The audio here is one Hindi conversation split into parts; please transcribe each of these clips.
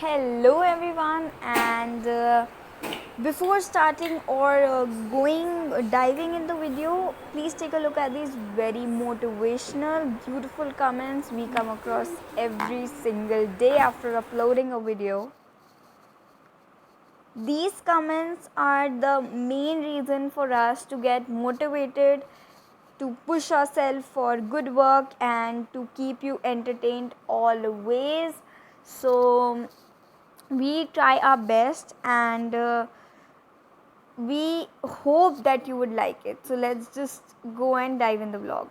Hello everyone, and before starting or diving in the video, please take a look at these very motivational, beautiful comments we come across every single day after uploading a video. These comments are the main reason for us to get motivated, to push ourselves for good work, and to keep you entertained always. So we try our best, and we hope that you would like it. So let's just go and dive in the vlog.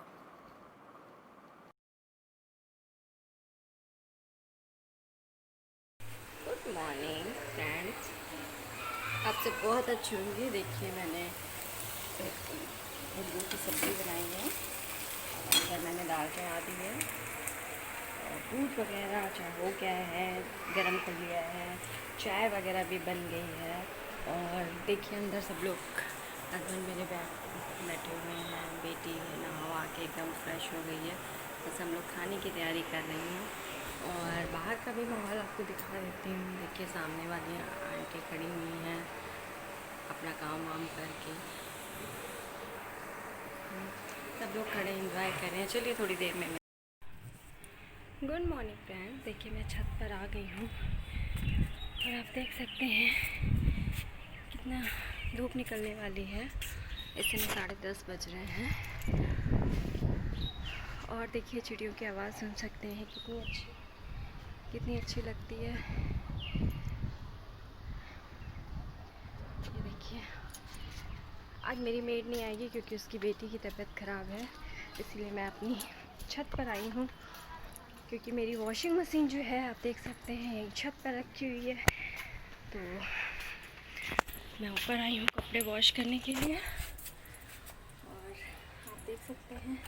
Good morning friends, आप सब बहुत अच्छे होंगे। देखिए मैंने उर्दू की सब्ज़ी बनाई है और मैंने दाल चढ़ा दी है और दूध वगैरह चाहे हो गया है, गरम कर लिया है, चाय वगैरह भी बन गई है। और देखिए अंदर सब लोग, हस्बैंड मेरे बैठे हुए हैं, बेटी है नहा के एकदम फ्रेश हो गई है। बस हम लोग खाने की तैयारी कर रहे हैं और बाहर का भी माहौल आपको दिखा देती हूँ। देखिए सामने वाली आंटी खड़ी हुई हैं अपना काम वाम करके, सब लोग खड़े एंजॉय कर रहे हैं। चलिए थोड़ी देर में गुड मॉर्निंग फ्रेंड्स, देखिए मैं छत पर आ गई हूँ और आप देख सकते हैं कितना धूप निकलने वाली है। इस समय 10:30 बज रहे हैं और देखिए चिड़ियों की आवाज़ सुन सकते हैं, कितनी अच्छी लगती है। ये देखिए आज मेरी मेड नहीं आएगी क्योंकि उसकी बेटी की तबीयत ख़राब है, इसलिए मैं अपनी छत पर आई हूँ। क्योंकि मेरी वॉशिंग मशीन जो है आप देख सकते हैं यही छत पर रखी हुई है, तो मैं ऊपर आई हूँ कपड़े वॉश करने के लिए। और आप देख सकते हैं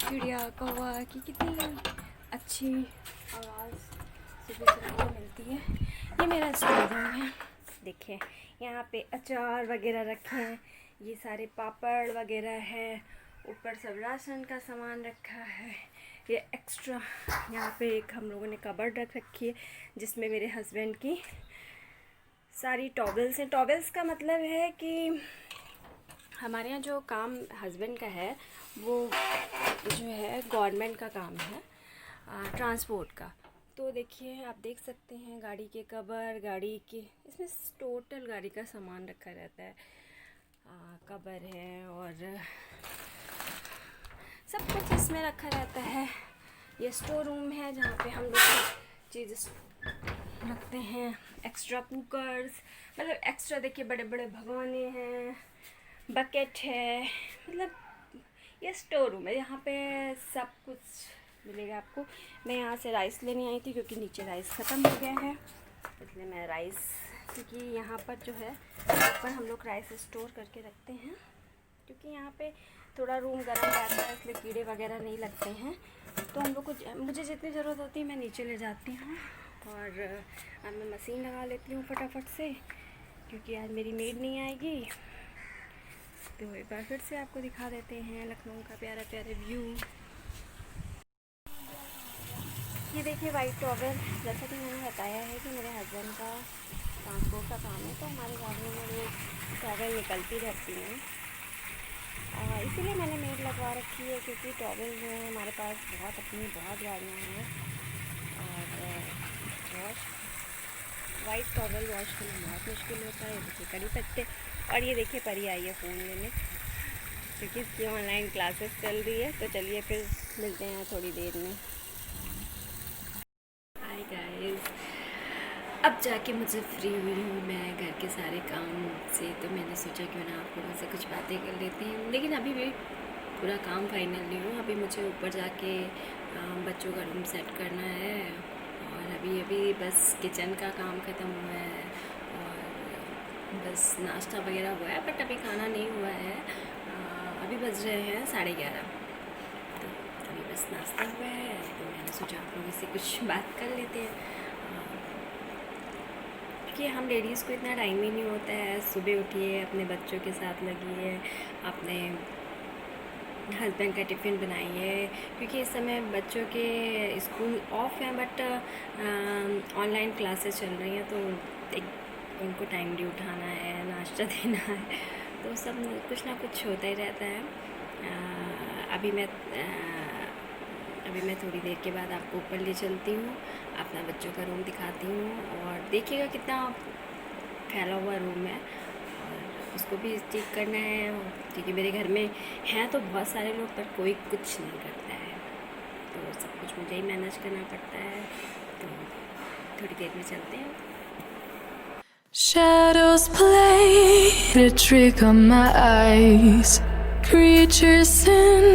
चिड़िया कौवा की कितनी अच्छी आवाज़ सुबह सुबह मिलती है। ये मेरा स्टोर रूम है। देखिए यहाँ पे अचार वगैरह रखे हैं, ये सारे पापड़ वगैरह है, ऊपर सब राशन का सामान रखा है। ये एक्स्ट्रा यहाँ पे एक हम लोगों ने कबर्ड रख रखी है जिसमें मेरे हस्बैंड की सारी टॉवल्स हैं। टॉवल्स का मतलब है कि हमारे यहाँ जो काम हस्बैंड का है वो जो है गवर्नमेंट का काम है, ट्रांसपोर्ट का। तो देखिए आप देख सकते हैं गाड़ी के कवर, गाड़ी के इसमें टोटल गाड़ी का सामान रखा रहता है। कवर है और सब कुछ इसमें रखा रहता है। ये स्टोर रूम है जहाँ पे हम लोग चीज़ रखते हैं। एक्स्ट्रा कुकर्स, मतलब एक्स्ट्रा देखिए बड़े बड़े भगोने हैं, बकेट है, मतलब ये स्टोर रूम है। यहाँ पे सब कुछ मिलेगा आपको। मैं यहाँ से राइस लेने आई थी क्योंकि नीचे राइस ख़त्म हो गया है, इसलिए मैं राइस, क्योंकि यहाँ पर जो है ऊपर हम लोग राइस स्टोर करके रखते हैं क्योंकि यहाँ पे थोड़ा रूम गर्म रहता है, इसलिए कीड़े वगैरह नहीं लगते हैं। तो हम लोग को मुझे जितनी ज़रूरत होती है मैं नीचे ले जाती हूँ और अब मैं मशीन लगा लेती हूँ फटाफट से क्योंकि आज मेरी मेड नहीं आएगी। तो एक बार फिर से आपको दिखा देते हैं लखनऊ का प्यारा प्यारा व्यू। ये देखिए वाइट टॉवल, जैसा कि मैंने बताया है कि मेरे हस्बैंड का ट्रांसपोर्ट का काम है, तो हमारे गाड़ी में वो टॉवल निकलती रहती हैं। इसीलिए मैंने मेड लगवा रखी है क्योंकि टॉवल जो है हमारे पास बहुत गाड़ियाँ हैं और वॉश वाइट टॉवल वॉश करना बहुत मुश्किल होता है। देखिए कड़ी पत्ते, और ये देखिए परी आई है फ़ोन लेने क्योंकि इसकी ऑनलाइन क्लासेस चल रही है। तो चलिए फिर मिलते हैं थोड़ी देर में। हाय गाइस, अब जाके मुझे फ्री हुई हूँ मैं घर के सारे काम से, तो मैंने सोचा क्यों ना आप लोगों से कुछ बातें कर लेते हैं। लेकिन अभी भी पूरा काम फाइनल नहीं हुआ, अभी मुझे ऊपर जाके बच्चों का रूम सेट करना है और अभी बस किचन का काम ख़त्म हुआ है और बस नाश्ता वगैरह हुआ है, बट अभी खाना नहीं हुआ है। अभी बज रहे हैं 11:30, तो अभी बस नाश्ता हुआ है, तो मैंने सोचा आप लोगों से कुछ बात कर लेते हैं कि हम लेडीज़ को इतना टाइम ही नहीं होता है। सुबह उठिए, अपने बच्चों के साथ लगिए, अपने हस्बैंड का टिफ़िन बनाइए, क्योंकि इस समय बच्चों के स्कूल ऑफ हैं, बट ऑनलाइन क्लासेस चल रही हैं, तो एक उनको टाइमली उठाना है, नाश्ता देना है, तो सब कुछ ना कुछ होता ही रहता है। अभी मैं थोड़ी देर के बाद आपको ऊपर ले चलती हूँ, अपना बच्चों का रूम दिखाती हूँ, और देखिएगा कितना फैला हुआ रूम है, और उसको भी ठीक करना है, क्योंकि मेरे घर में हैं तो बहुत सारे लोग, पर कोई कुछ नहीं करता है, तो सब कुछ मुझे ही मैनेज करना पड़ता है। तो थोड़ी देर में चलते हैं। Shadows play a trick on my eyes. Creatures in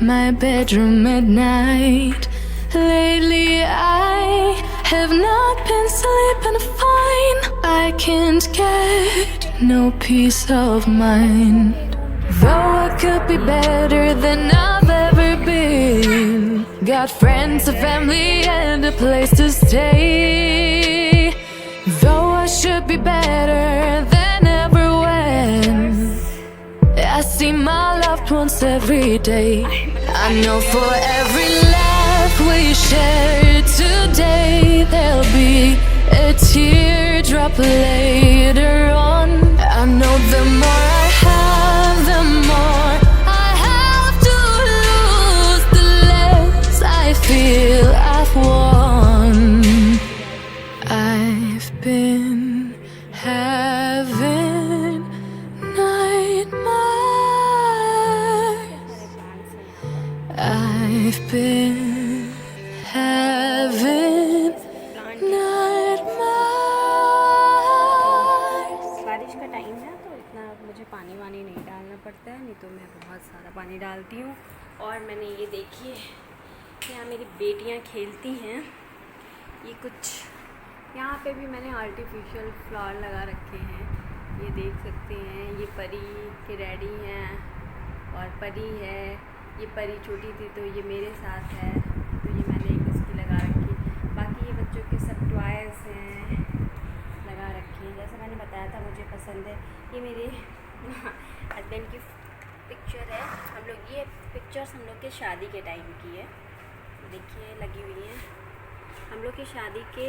my bedroom at night. Lately I have not been sleeping fine. I can't get no peace of mind. Though I could be better than I've ever been. Got friends, a family and a place to stay. Though I should be better than ever when I see my loved ones every day. I know for every laugh we share today, there'll be a teardrop later on. I know the more I have, the more I have to lose, the less I feel I've won. I've been having nightmares. I've been having nightmares. बारिश का टाइम है, तो इतना मुझे पानी वानी नहीं डालना पड़ता है, नहीं तो मैं बहुत सारा पानी डालती हूँ। और मैंने ये देखिए, यहाँ मेरी बेटियाँ खेलती हैं, ये कुछ यहाँ पे भी मैंने आर्टिफिशियल फ्लावर लगा रखे हैं, ये देख सकते हैं। ये परी के डैडी हैं और परी है, ये परी छोटी थी तो ये मेरे साथ है, तो ये मैंने एक उसकी लगा रखी। बाकी ये बच्चों के सब टॉयज़ हैं लगा रखे हैं, जैसे मैंने बताया था मुझे पसंद है। ये मेरे हस्बैंड की पिक्चर है, ये पिक्चर्स हम लोग के शादी के टाइम की है, देखिए लगी हुई हैं। हम लोग की शादी के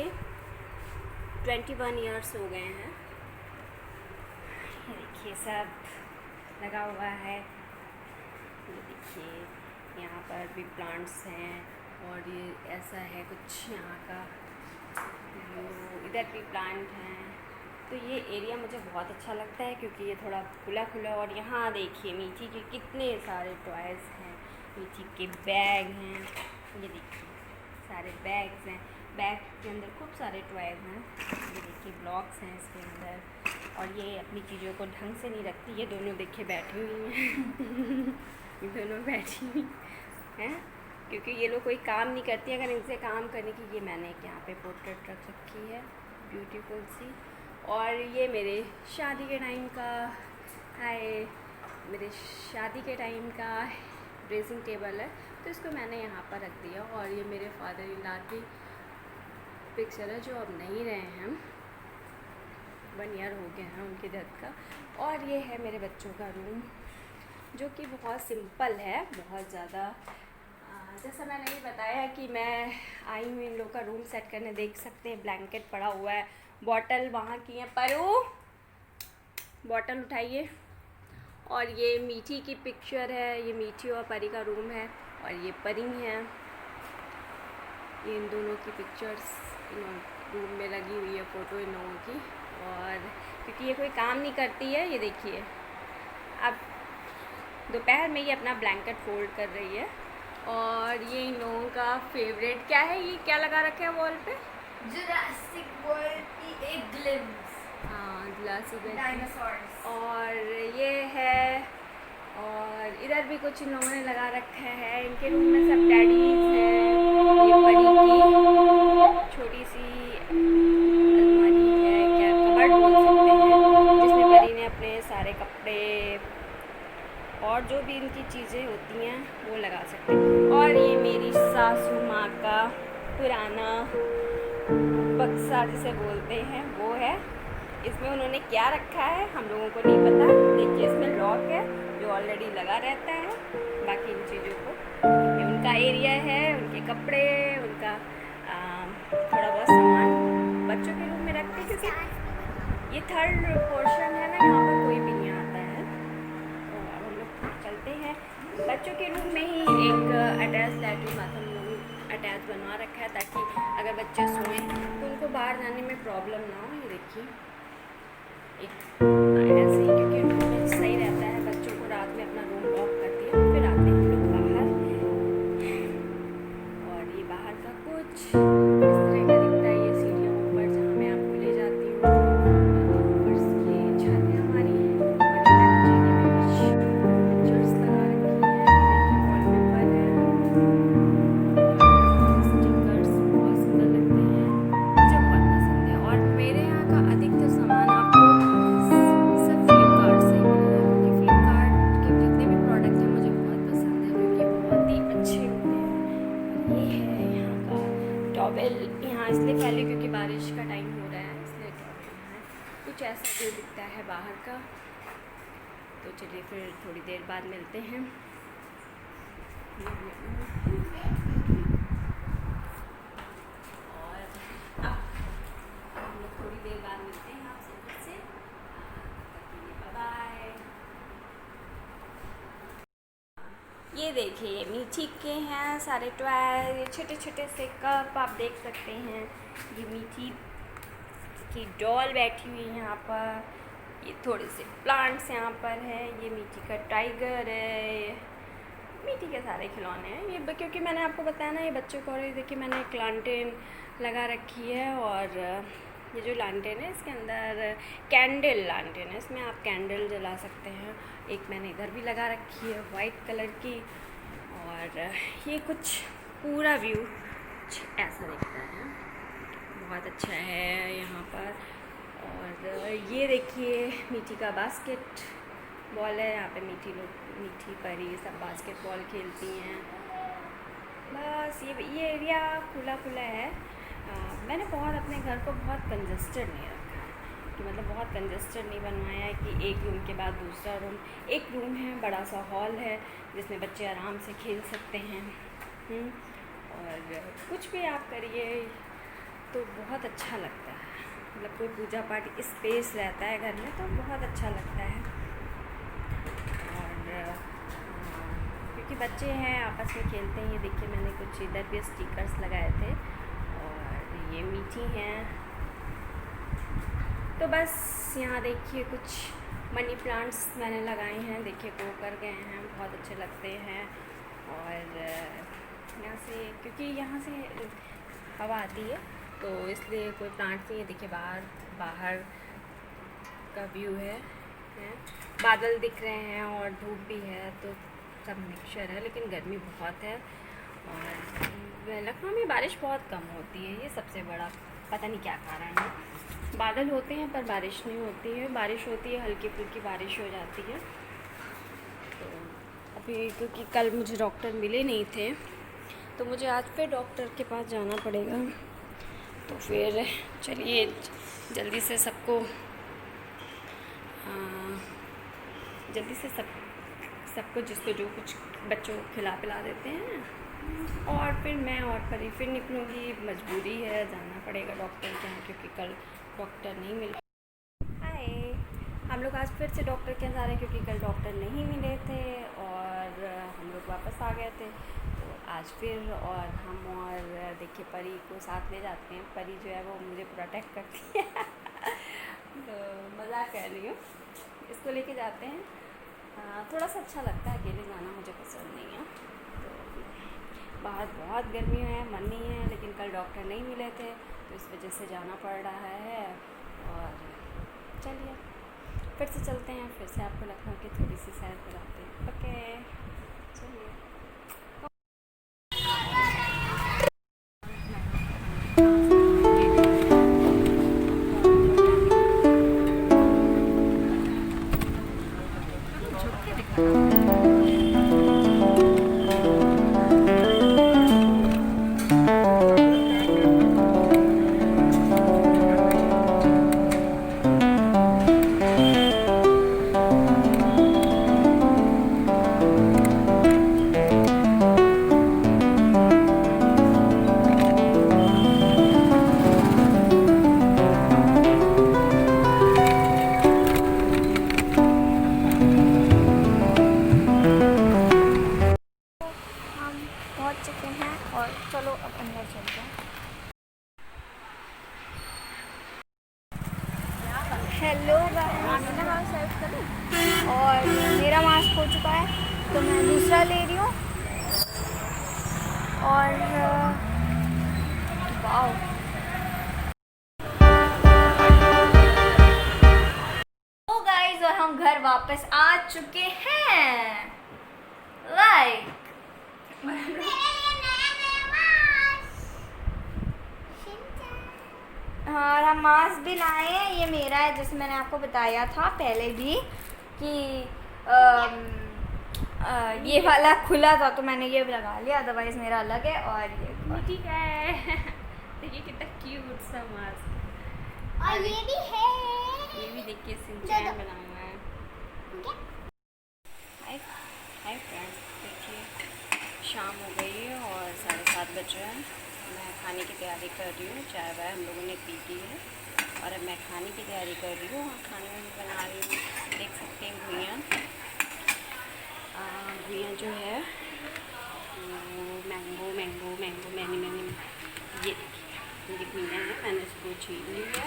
21 ईयर्स हो गए हैं। ये देखिए सब लगा हुआ है, ये देखिए यहाँ पर भी प्लांट्स हैं, और ये ऐसा है कुछ यहाँ का, इधर भी प्लांट हैं। तो ये एरिया मुझे बहुत अच्छा लगता है, क्योंकि ये थोड़ा खुला खुला। और यहाँ देखिए मीठी के कितने सारे टॉयज़ हैं, मीठी के बैग हैं, ये देखिए सारे बैग्स हैं, बैग के अंदर खूब सारे टॉयज़ हैं। ये देखिए ब्लॉक्स हैं इसके अंदर, और ये अपनी चीज़ों को ढंग से नहीं रखती, ये दोनों देखिए बैठी हुई हैं ये दोनों बैठी हुई हैं, क्योंकि ये लोग कोई काम नहीं करती। अगर इनसे काम करने की, ये मैंने एक यहाँ पे पोर्ट्रेट रख रखी है ब्यूटीफुल सी। और ये मेरे शादी के टाइम का है, मेरे शादी के टाइम का ड्रेसिंग टेबल है, तो इसको मैंने यहाँ पर रख दिया। और ये मेरे फादर इन लॉ की पिक्चर है, जो अब नहीं रहे हैं, 1 ईयर हो गया है उनके डेथ का। और ये है मेरे बच्चों का रूम, जो कि बहुत सिंपल है, बहुत ज़्यादा। जैसा मैंने ये बताया कि मैं आई हूँ इन लोग का रूम सेट करने, देख सकते हैं ब्लैंकेट पड़ा हुआ है, बॉटल वहाँ की है, परू बॉटल उठाइए। और ये मीठी की पिक्चर है, ये मीठी और परी का रूम है, और ये परी हैं, ये इन दोनों की पिक्चर्स इन रूम में लगी हुई है, फ़ोटो इन लोगों की। और क्योंकि ये कोई काम नहीं करती है, ये देखिए अब दोपहर में ये अपना ब्लैंकेट फोल्ड कर रही है। और ये इन लोगों का फेवरेट क्या है, ये क्या लगा रखा है वॉल पे, जुरासिक वर्ल्ड की एक ग्लिम्स, हाँ जुरासिक डायनासोर्स। और ये है, और इधर भी कुछ इन लोगों ने लगा रखा है। इनके रूम में सब डैडीज हैं। ये परी की छोटी सी अलमारी है, क्या कबर्ड बोल सकते हैं, जिसमें परी ने अपने सारे कपड़े और जो भी इनकी चीज़ें होती हैं वो लगा सकते हैं। और ये मेरी सासू माँ का पुराना बक्सा जिसे बोलते हैं वो है, इसमें उन्होंने क्या रखा है हम लोगों को नहीं पता। देखिए इसमें लॉक है जो ऑलरेडी लगा रहता है, बाकी इन चीज़ों को। ये उनका एरिया है, उनके कपड़े, उनका थोड़ा बहुत सामान बच्चों के रूम में रखते हैं, क्योंकि ये थर्ड पोर्शन है ना, यहाँ पर कोई भी नहीं आता है। तो अब हम लोग चलते हैं। बच्चों के रूम में ही एक अटैच लैट्रिन बाथरूम अटैच बनवा रखा है, ताकि अगर बच्चे सोएं तो उनको बाहर जाने में प्रॉब्लम ना हो। ये देखिए एक ऐसे ही, क्योंकि रूम सही रहता है, बच्चों को रात में अपना रूम लॉक कर दिया, फिर आते हैं हम लोग बाहर। और ये बाहर का कुछ इस तरह का दिखता है। ये सीढ़ियों ऊपर जहाँ मैं आपको ले जाती हूँ, ऊपर ये छत है हमारी। और ये में कुछ पिक्चर्स लगा रखी है, देखिए वॉलपेपर है, स्टिकर्स बहुत सुंदर लगते हैं, मुझे बहुत पसंद है। और मेरे यहाँ का अधिकतर सामान आपको सब फ्लिपकार्ट से मिलेगा, क्योंकि फ्लिपकार्ट के जितने भी प्रोडक्ट हैं मुझे बहुत पसंद है, क्योंकि बहुत ही अच्छे होते हैं। और ये है यहाँ का टॉवेल, यहाँ इसलिए फैले क्योंकि बारिश का टाइम हो रहा है, इसलिए टॉवेल है। कुछ ऐसा व्यू दिखता है बाहर का। तो चलिए फिर थोड़ी देर बाद मिलते हैं। और अब हम लोग थोड़ी देर बाद मिलते हैं आपसे फिर से। Bye bye. ये देखिए, ये मीठी के हैं सारे टॉय, ये छोटे छोटे से कप आप देख सकते हैं। ये मीठी की डॉल बैठी हुई है यहाँ पर। ये थोड़े से प्लांट्स यहाँ पर है। ये मीठी का टाइगर है। मीठी के सारे खिलौने हैं ये, क्योंकि मैंने आपको बताया ना ये बच्चों को। और ये देखिए मैंने एक लालटेन लगा रखी है, और ये जो लालटेन है इसके अंदर कैंडल लालटेन है, इसमें आप कैंडल जला सकते हैं। एक मैंने इधर भी लगा रखी है वाइट कलर की। और ये कुछ पूरा व्यू कुछ ऐसा दिखता है, बहुत अच्छा है यहाँ पर। और ये देखिए मीठी का बास्केट बॉल है, यहाँ पे मीठी परी सब बास्केटबॉल खेलती हैं। बस ये एरिया खुला खुला है। मैंने बहुत अपने घर को बहुत कंजस्टेड नहीं रखा है, कि मतलब बहुत कंजस्टेड नहीं बनवाया है कि एक रूम के बाद दूसरा रूम। एक रूम है, बड़ा सा हॉल है जिसमें बच्चे आराम से खेल सकते हैं। और कुछ भी आप करिए तो बहुत अच्छा लगता है, मतलब कोई पूजा पाठ स्पेस रहता है घर में तो बहुत अच्छा लगता है। और क्योंकि बच्चे हैं आपस में खेलते हैं। ये देखिए मैंने कुछ इधर भी स्टिकर्स लगाए थे, और ये मीठी हैं। तो बस यहाँ देखिए कुछ मनी प्लांट्स मैंने लगाए हैं, देखिए ग्रो कर गए हैं, बहुत अच्छे लगते हैं। और यहाँ से, क्योंकि यहाँ से हवा आती है तो इसलिए कोई प्लांट्स नहीं है। देखिए बाहर का व्यू है, बादल दिख रहे हैं और धूप भी है, तो सब मिक्सचर है, लेकिन गर्मी बहुत है। और लखनऊ में बारिश बहुत कम होती है, ये सबसे बड़ा पता नहीं क्या कारण है। बादल होते हैं पर बारिश नहीं होती है, बारिश होती है हल्की फुल्की बारिश हो जाती है। तो अभी क्योंकि कल मुझे डॉक्टर मिले नहीं थे, तो मुझे आज फिर डॉक्टर के पास जाना पड़ेगा। तो फिर चलिए जल्दी से सबको सबको जिसको जो कुछ बच्चों को खिला पिला देते हैं, और फिर मैं और परी फिर निकलूँगी। मजबूरी है, जाना पड़ेगा डॉक्टर के यहाँ, क्योंकि कल डॉक्टर नहीं मिले। हाय, हम लोग आज फिर से डॉक्टर के यहाँ जा रहे हैं, क्योंकि कल डॉक्टर नहीं मिले थे और हम लोग वापस आ गए थे। तो आज फिर, और हम और देखिए परी को साथ ले जाते हैं। परी जो है वो मुझे प्रोटेक्ट करती है तो मज़ाक कर रही हूँ, इसको लेके जाते हैं। थोड़ा सा अच्छा लगता है, अकेले जाना मुझे पसंद नहीं है। तो बाहर बहुत गर्मी है, मन नहीं है, लेकिन कल डॉक्टर नहीं मिले थे तो इस वजह से जाना पड़ रहा है। और चलिए फिर से चलते हैं, फिर से आपको लखनऊ की थोड़ी सी सैर कराते हैं। ओके चलिए। चलो अब अंदर चलते हैं। हेलो और मेरा मास्क हो चुका है तो मैं दूसरा ले रही हूँ। और वाओ, तो गाइस और हम घर वापस आ चुके हैं। लाइक हाँ, और हम मास्क भी लाए हैं। ये मेरा है, जैसे मैंने आपको बताया था पहले भी कि ये वाला खुला था तो मैंने ये लगा लिया, अदरवाइज मेरा अलग है। और ये ठीक है। देखिए कितना क्यूट सा मास्क। और ये भी है, ये भी देखिए सिंचैन बना हुआ है। हाय फ्रेंड्स, देखिए शाम हो गई है और 7:30 बज रहे हैं। मैं खाने की तैयारी कर रही हूँ। चाय वाय हम लोगों ने पी ली है और अब मैं खाने की तैयारी कर रही हूँ। और खाने में बना रही हूँ, देख सकते हैं, घुइयाँ जो है मैंगो मैंने ये घुइयाँ हैं। मैंने इसको छीन लिया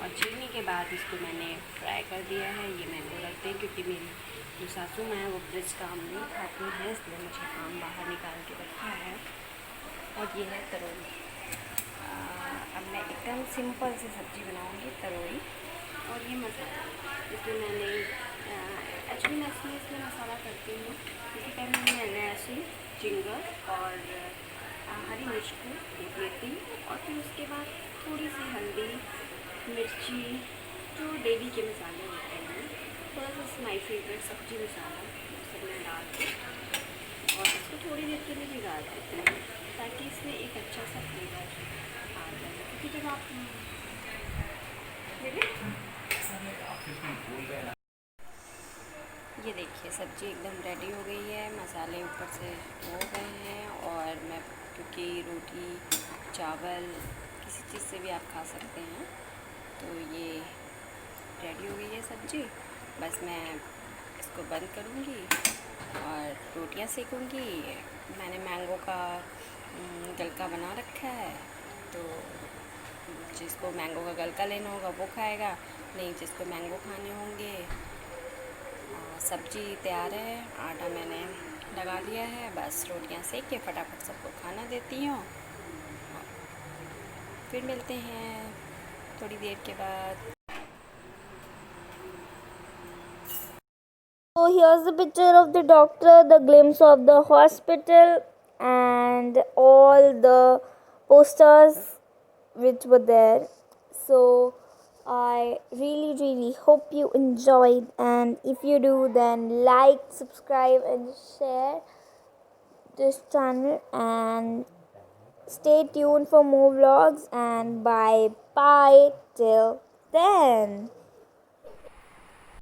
और छीलने के बाद इसको मैंने फ्राई कर दिया है। ये मैंगो रखते हैं क्योंकि मेरी जो सासू माँ है वो फ्रिज का आम नहीं खाती है, इसलिए मुझे आम बाहर निकाल के रखा है। और ये है तरोई। अब मैं एकदम सिंपल सी सब्ज़ी बनाऊँगी, तरोई। और ये मसाला, इसमें मैंने एक्चुअली मैं इसमें मसाला करती हूँ क्योंकि पहले मैंने ऐसे जिंगर और हरी मिर्च को कूट लेती हूँ और फिर उसके बाद थोड़ी सी हल्दी, मिर्ची, जो डेली के मसाले होते हैं, थोड़ा सा माई फेवरेट सब्ज़ी मसाला, वो सब मैं डाल के और इसको थोड़ी देर के लिए भिगा देती हूँ ताकि इसमें एक अच्छा सा फ्लेवर आ जाए। क्योंकि जब आप ये देखिए सब्ज़ी एकदम रेडी हो गई है, मसाले ऊपर से हो गए हैं। और मैं, क्योंकि रोटी चावल किसी चीज़ से भी आप खा सकते हैं, तो ये रेडी हो गई है सब्ज़ी। बस मैं इसको बंद करूँगी और रोटियां सेकूँगी। मैंने मैंगो का गलका बना रखा है, तो जिसको मैंगो का गलका लेना होगा वो खाएगा, नहीं जिसको मैंगो खाने होंगे। सब्ज़ी तैयार है, आटा मैंने लगा लिया है, बस रोटियां सेक के फटाफट सबको खाना देती हूँ। फिर मिलते हैं थोड़ी देर के बाद। So here's the picture of the doctor, the glimpse of the hospital, and all the posters which were there. So I really hope you enjoyed, and if you do, then like, subscribe, and share this channel, and stay tuned for more vlogs. And bye bye till then.